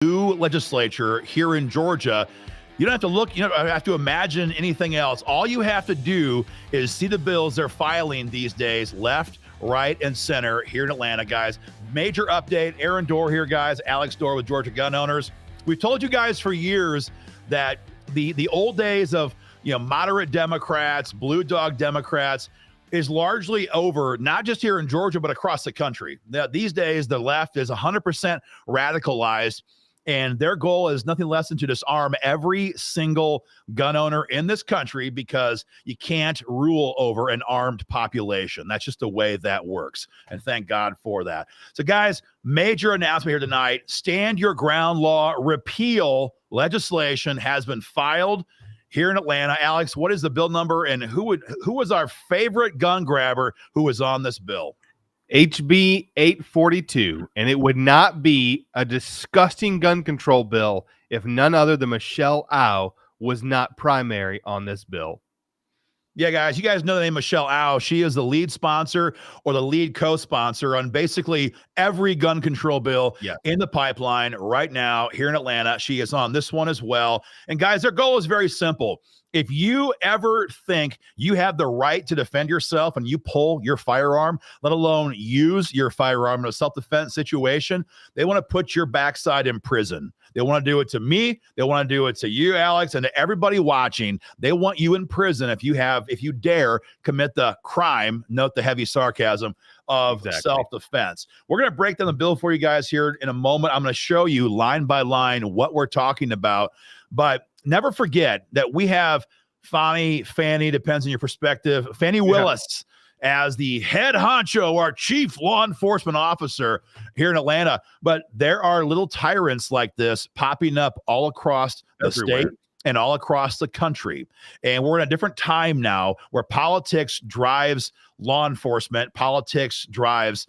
new legislature here in Georgia. You don't have to look, you don't have to imagine anything else. All you have to do is see the bills they're filing these days, left, right, and center here in Atlanta, guys. Major update. Aaron Dorr here, guys. Alex Dorr with Georgia Gun Owners. We've told you guys for years that the old days of moderate Democrats, blue dog Democrats is largely over, not just here in Georgia, but across the country. These days, the left is 100% radicalized. And their goal is nothing less than to disarm every single gun owner in this country because you can't rule over an armed population. That's just the way that works. And thank God for that. So, guys, major announcement here tonight. Stand Your Ground law repeal legislation has been filed here in Atlanta. Alex, what is the bill number and who was our favorite gun grabber who was on this bill? HB 842, and it would not be a disgusting gun control bill if none other than Michelle Au was not primary on this bill. Yeah, guys, you guys know the name Michelle Au. She is the lead sponsor or the lead co-sponsor on basically every gun control bill in the pipeline right now here in Atlanta. She is on this one as well. And guys, their goal is very simple. If you ever think you have the right to defend yourself and you pull your firearm, let alone use your firearm in a self-defense situation, they want to put your backside in prison. They want to do it to me. They want to do it to you, Alex, and to everybody watching. They want you in prison if you dare commit the crime, note the heavy sarcasm, of self-defense. We're going to break down the bill for you guys here in a moment. I'm going to show you line by line what we're talking about. But never forget that we have Fani, depends on your perspective, Fani Willis as the head honcho, our chief law enforcement officer here in Atlanta. But there are little tyrants like this popping up all across the state and all across the country. And we're in a different time now where politics drives law enforcement, politics drives,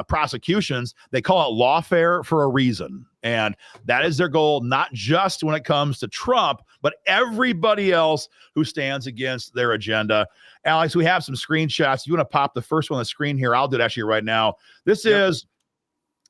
prosecutions. They call it lawfare for a reason. And that is their goal, not just when it comes to Trump, but everybody else who stands against their agenda. Alex, we have some screenshots. If you want to pop the first one on the screen here, I'll do it actually right now. This is,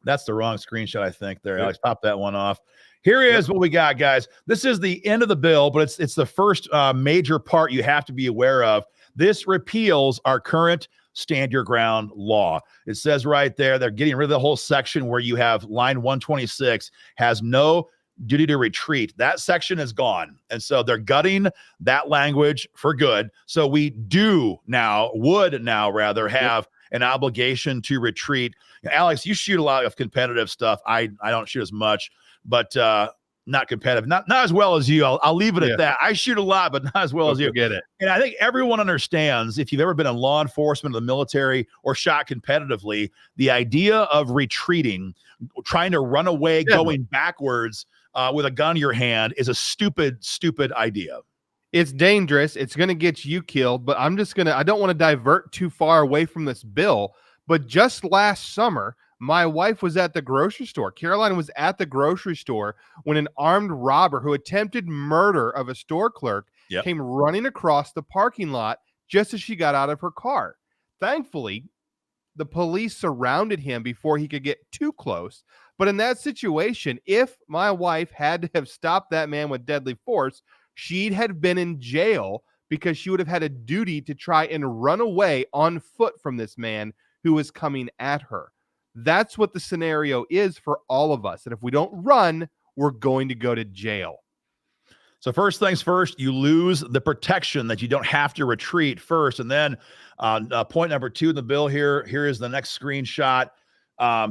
that's the wrong screenshot, I think there. Alex, pop that one off. Here is what we got, guys. This is the end of the bill, but it's the first major part you have to be aware of. This repeals our current Stand Your Ground law. It says right there, they're getting rid of the whole section where you have line 126 has no duty to retreat. That section is gone. And so they're gutting that language for good. So we would now have an obligation to retreat. Alex, you shoot a lot of competitive stuff. I don't shoot as much, but not competitive, not as well as you. I'll leave it at that. I shoot a lot, but not as well as you. Get it. And I think everyone understands, if you've ever been in law enforcement or the military or shot competitively, the idea of retreating, trying to run away, going backwards with a gun in your hand is a stupid idea. It's dangerous. It's going to get you killed, but I don't want to divert too far away from this bill, but just last summer, my wife was at the grocery store. Caroline was at the grocery store when an armed robber who attempted murder of a store clerk came running across the parking lot just as she got out of her car. Thankfully, the police surrounded him before he could get too close. But in that situation, if my wife had to have stopped that man with deadly force, she'd have been in jail because she would have had a duty to try and run away on foot from this man who was coming at her. That's what the scenario is for all of us. And if we don't run, we're going to go to jail. So first things first, you lose the protection that you don't have to retreat first. And then point number 2 in the bill here is the next screenshot.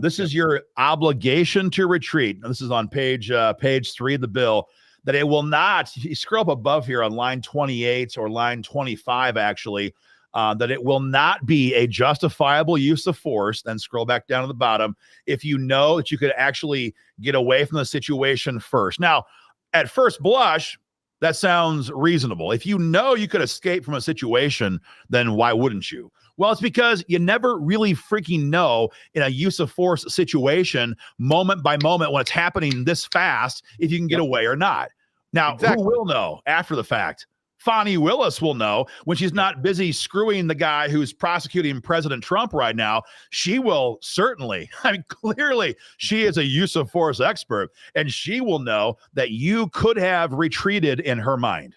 This is your obligation to retreat. And this is on page 3 of the bill, that it will not, you scroll up above here on line 28 or line 25, actually, that it will not be a justifiable use of force, then scroll back down to the bottom, if you know that you could actually get away from the situation first. Now, at first blush, that sounds reasonable. If you know you could escape from a situation, then why wouldn't you? Well, it's because you never really freaking know in a use of force situation, moment by moment, when it's happening this fast, if you can get away or not. Now, who will know after the fact? Fani Willis will know when she's not busy screwing the guy who's prosecuting President Trump right now. She will certainly, I mean, clearly she is a use of force expert, and she will know that you could have retreated in her mind.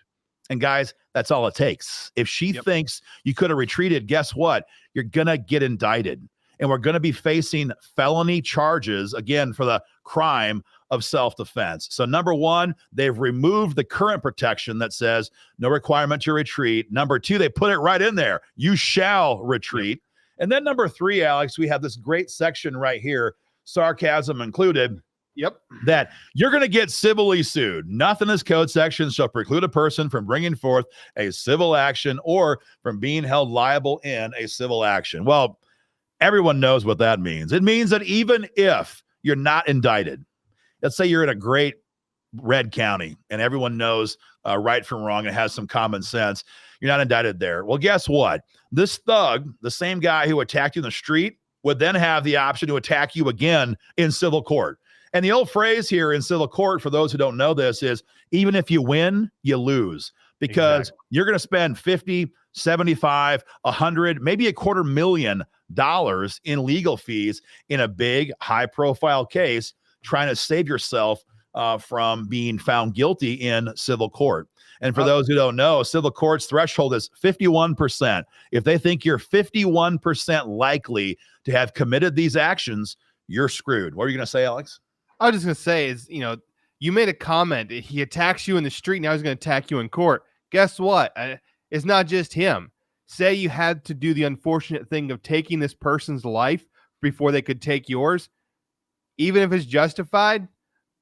And guys, that's all it takes. If she thinks you could have retreated, guess what? You're going to get indicted. And we're going to be facing felony charges, again, for the crime of self-defense. So number one, they've removed the current protection that says no requirement to retreat. Number two, they put it right in there. You shall retreat. And then number three, Alex, we have this great section right here, sarcasm included. That you're going to get civilly sued. Nothing in this code section shall preclude a person from bringing forth a civil action or from being held liable in a civil action. Well, everyone knows what that means. It means that even if you're not indicted, let's say you're in a great red county and everyone knows right from wrong and has some common sense, you're not indicted there. Well, guess what? This thug, the same guy who attacked you in the street, would then have the option to attack you again in civil court. And the old phrase here in civil court, for those who don't know this, is even if you win, you lose, because you're going to spend 50, 75, 100, maybe $250,000 in legal fees in a big, high-profile case trying to save yourself from being found guilty in civil court. And for those who don't know, civil court's threshold is 51%. If they think you're 51% likely to have committed these actions, you're screwed. What are you going to say, Alex? I was just going to say is, you made a comment. He attacks you in the street. Now he's going to attack you in court. Guess what? It's not just him. Say you had to do the unfortunate thing of taking this person's life before they could take yours. Even if it's justified,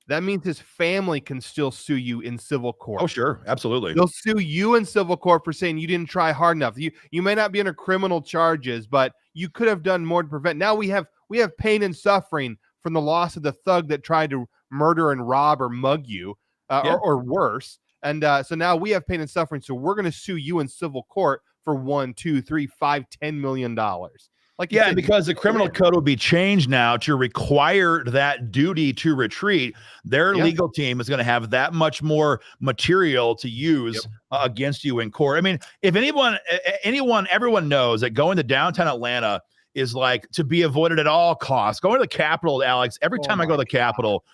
that means his family can still sue you in civil court. Oh, sure. Absolutely. They'll sue you in civil court for saying you didn't try hard enough. You may not be under criminal charges, but you could have done more to prevent. Now we have pain and suffering from the loss of the thug that tried to murder and rob or mug you or worse. And so now we have pain and suffering. So we're going to sue you in civil court for $1, $2, $3, $5, $10 million. Because the criminal code will be changed now to require that duty to retreat. Their legal team is going to have that much more material to use against you in court. I mean, if everyone knows that going to downtown Atlanta is like to be avoided at all costs. Going to the Capitol, Alex, every time I go to the Capitol,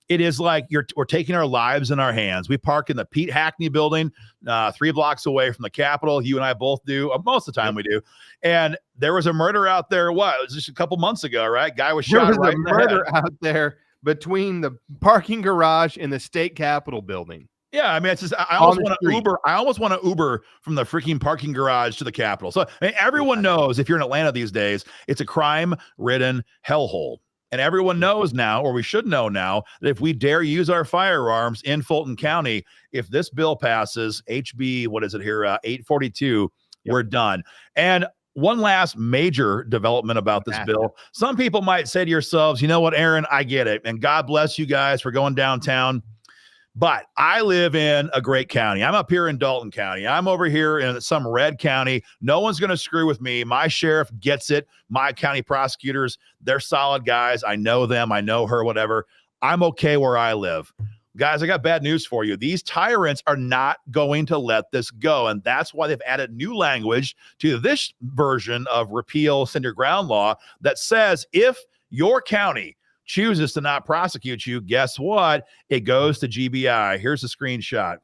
it is like we're taking our lives in our hands. We park in the Pete Hackney building 3 blocks away from the Capitol. You and I both do. Most of the time we do. And there was a murder out there. It was just a couple months ago, right? Guy was shot right in the head. There was a murder out there between the parking garage and the state Capitol building. Yeah, I mean, it's just I almost want to Uber. I almost want to Uber from the freaking parking garage to the Capitol. So I mean, everyone knows if you're in Atlanta these days, it's a crime-ridden hellhole. And everyone knows now, or we should know now, that if we dare use our firearms in Fulton County, if this bill passes, HB, 842, we're done. And one last major development about this bill. Some people might say to yourselves, you know what, Aaron, I get it. And God bless you guys for going downtown. But I live in a great county. I'm up here in Dalton County. I'm over here in some red county. No one's going to screw with me. My sheriff gets it. My county prosecutors, they're solid guys. I know them. I know her, whatever. I'm okay where I live. Guys, I got bad news for you. These tyrants are not going to let this go. And that's why they've added new language to this version of repeal stand your ground law that says if your county chooses to not prosecute you, guess what? It goes to GBI. Here's a screenshot.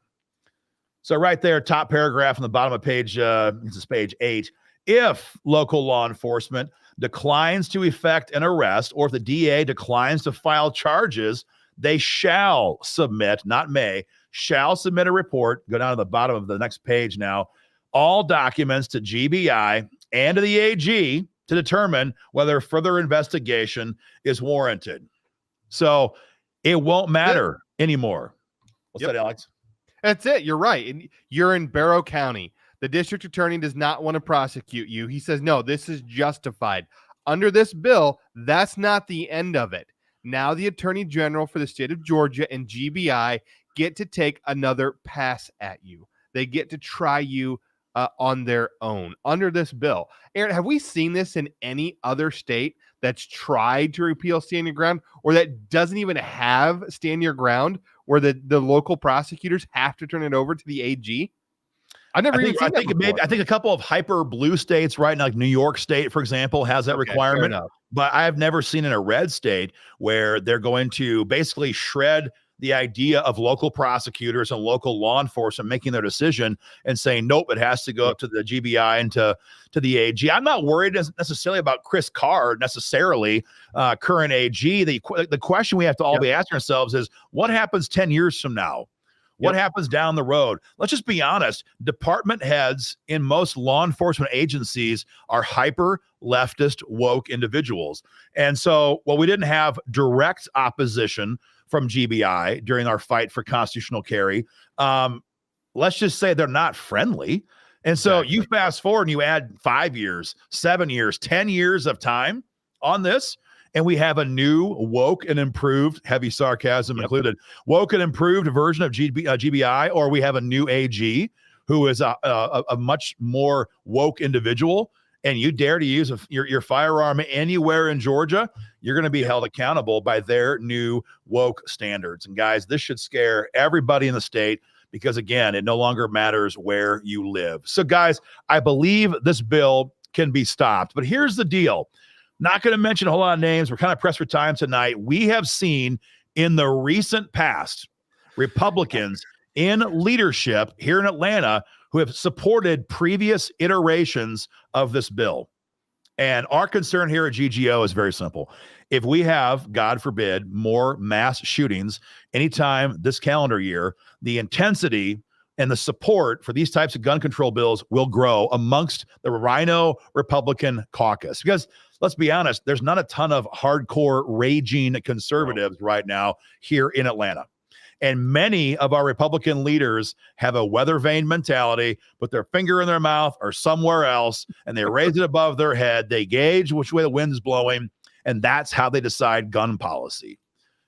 So right there, top paragraph on the bottom of page, this is page 8. If local law enforcement declines to effect an arrest, or if the DA declines to file charges, they shall submit, not may, shall submit a report. Go down to the bottom of the next page now. All documents to GBI and to the AG to determine whether further investigation is warranted. So it won't matter anymore. What's that, Alex? That's it. You're right. And you're in Barrow County. The district attorney does not want to prosecute you. He says, no, this is justified. Under this bill, that's not the end of it. Now the attorney general for the state of Georgia and GBI get to take another pass at you. They get to try you on their own under this bill. Aaron, have we seen this in any other state that's tried to repeal stand your ground, or that doesn't even have stand your ground, where the local prosecutors have to turn it over to the AG? I never even seen that before. I think a couple of hyper blue states right now, like New York State, for example, has that requirement. But I have never seen in a red state where they're going to basically shred the idea of local prosecutors and local law enforcement making their decision and saying, nope, it has to go up to the GBI and to the AG. I'm not worried necessarily about Chris Carr, necessarily, current AG. The question we have to all be asking ourselves is, what happens 10 years from now? What happens down the road? Let's just be honest. Department heads in most law enforcement agencies are hyper leftist woke individuals. And so while we didn't have direct opposition from GBI during our fight for constitutional carry, let's just say they're not friendly. And so you fast forward and you add 5 years, 7 years, 10 years of time on this, and we have a new woke and improved, heavy sarcasm included, woke and improved version of GBI, or we have a new AG who is a much more woke individual, and you dare to use your firearm anywhere in Georgia, you're going to be held accountable by their new woke standards. And guys, this should scare everybody in the state, because again, it no longer matters where you live. So guys, I believe this bill can be stopped, but here's the deal. Not going to mention a whole lot of names. We're kind of pressed for time tonight. We have seen in the recent past Republicans in leadership here in Atlanta who have supported previous iterations of this bill. And our concern here at GGO is very simple. If we have, God forbid, more mass shootings anytime this calendar year, the intensity and the support for these types of gun control bills will grow amongst the Rhino Republican caucus. Because let's be honest, there's not a ton of hardcore raging conservatives right now here in Atlanta. And many of our Republican leaders have a weather vane mentality, put their finger in their mouth or somewhere else, and they raise it above their head. They gauge which way the wind's blowing, and that's how they decide gun policy.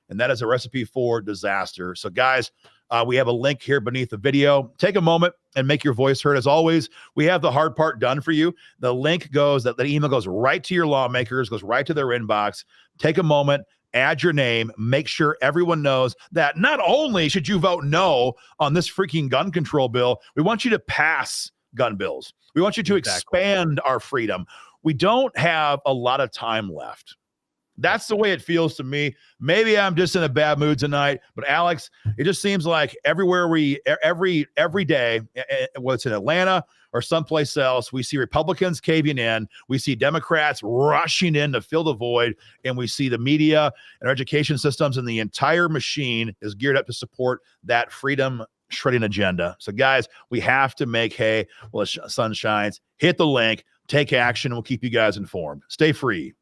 And that is a recipe for disaster. So guys, we have a link here beneath the video. Take a moment and make your voice heard. As always, we have the hard part done for you. The link goes, that email goes right to your lawmakers, goes right to their inbox. Take a moment, add your name, make sure everyone knows that not only should you vote no on this freaking gun control bill, we want you to pass gun bills. We want you to expand our freedom. We don't have a lot of time left. That's the way it feels to me. Maybe I'm just in a bad mood tonight, but Alex, it just seems like everywhere every day, whether it's in Atlanta or someplace else, we see Republicans caving in, we see Democrats rushing in to fill the void, and we see the media and our education systems, and the entire machine is geared up to support that freedom shredding agenda. So guys, we have to make hay while the sun shines. Hit the link, take action, and we'll keep you guys informed. Stay free.